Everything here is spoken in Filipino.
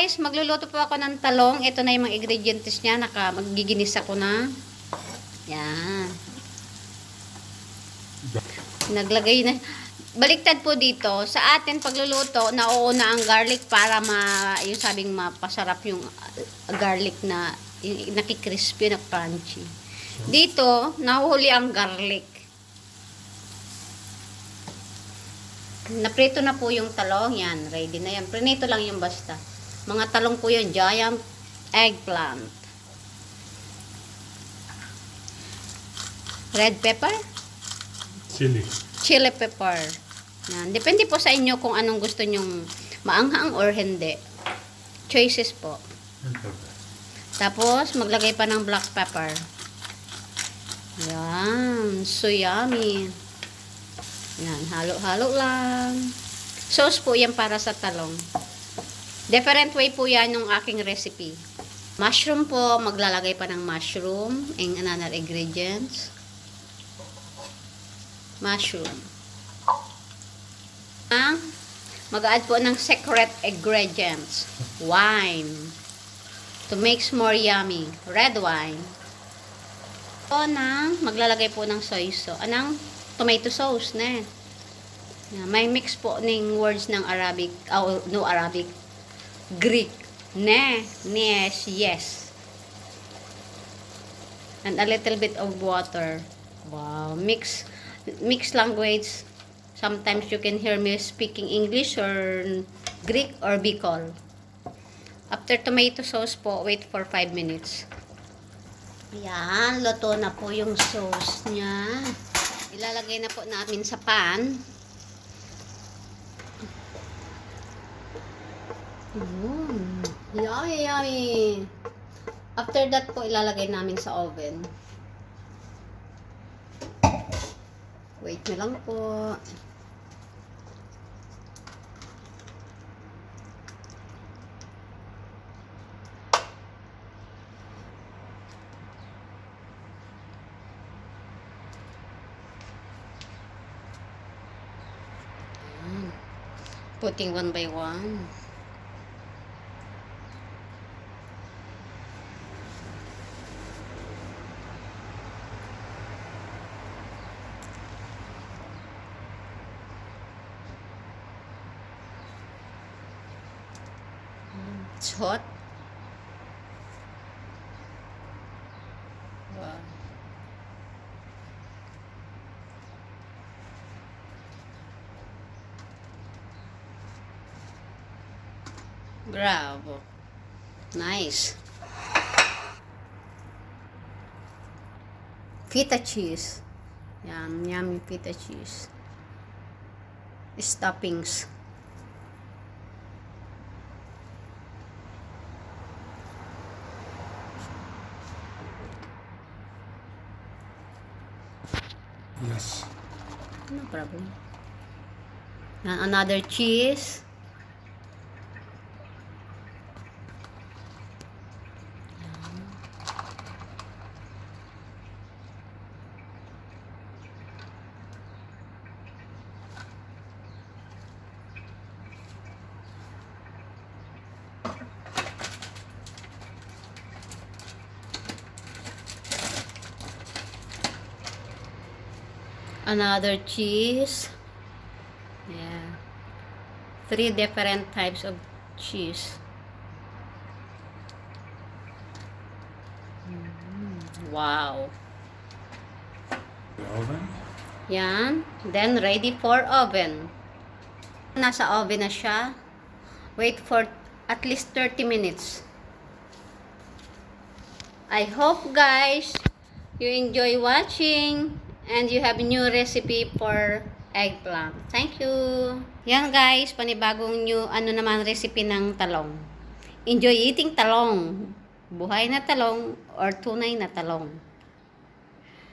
guys, magluluto po ako ng talong. Ito na yung mga ingredients niya. Magiginis ako na. Yan. Naglagay na. Baliktad po dito. Sa atin pagluluto, nauuna ang garlic para yung sabing mapasarap yung garlic na nakikrispy na crunchy. Dito, nahuhuli ang garlic. Naprito na po yung talong. Yan, ready na yan. Prinito lang yung basta. Mga talong po yun, giant eggplant. Red pepper? Chili pepper. Yan. Depende po sa inyo kung anong gusto nyong maanghang or hindi. Choices po. Tapos, maglagay pa ng black pepper. Yan. So yummy. Yan. Halo-halo lang. Sauce po yan para sa talong. Different way po yan yung aking recipe. Mushroom po. Maglalagay pa ng mushroom and another ingredients. Mushroom. Mag-add po ng secret ingredients. Wine. To make more yummy. Red wine. Maglalagay po ng soy sauce. Anong tomato sauce na. May mix po ng words ng Arabic. No Arabic. Greek. Yes. And a little bit of water. Wow. Mix language. Sometimes you can hear me speaking English or Greek or Bicol. After tomato sauce po, wait for 5 minutes. Ayan, luto na po yung sauce niya. Ilalagay na po namin sa pan. Yummy. After that po, ilalagay namin sa oven. Wait na lang po. Putting one by one. It's hot. Wow. Bravo. Nice. Feta cheese. Yummy feta cheese. Toppings. Yes. No problem. Another cheese. Another cheese. Yeah. 3 different types of cheese. Wow. The oven? Yan. Then, ready for oven. Nasa oven na siya. Wait for at least 30 minutes. I hope, guys, you enjoy watching. And you have a new recipe for eggplant. Thank you. Yan guys, panibagong new recipe ng talong. Enjoy eating talong. Buhay na talong or tunay na talong.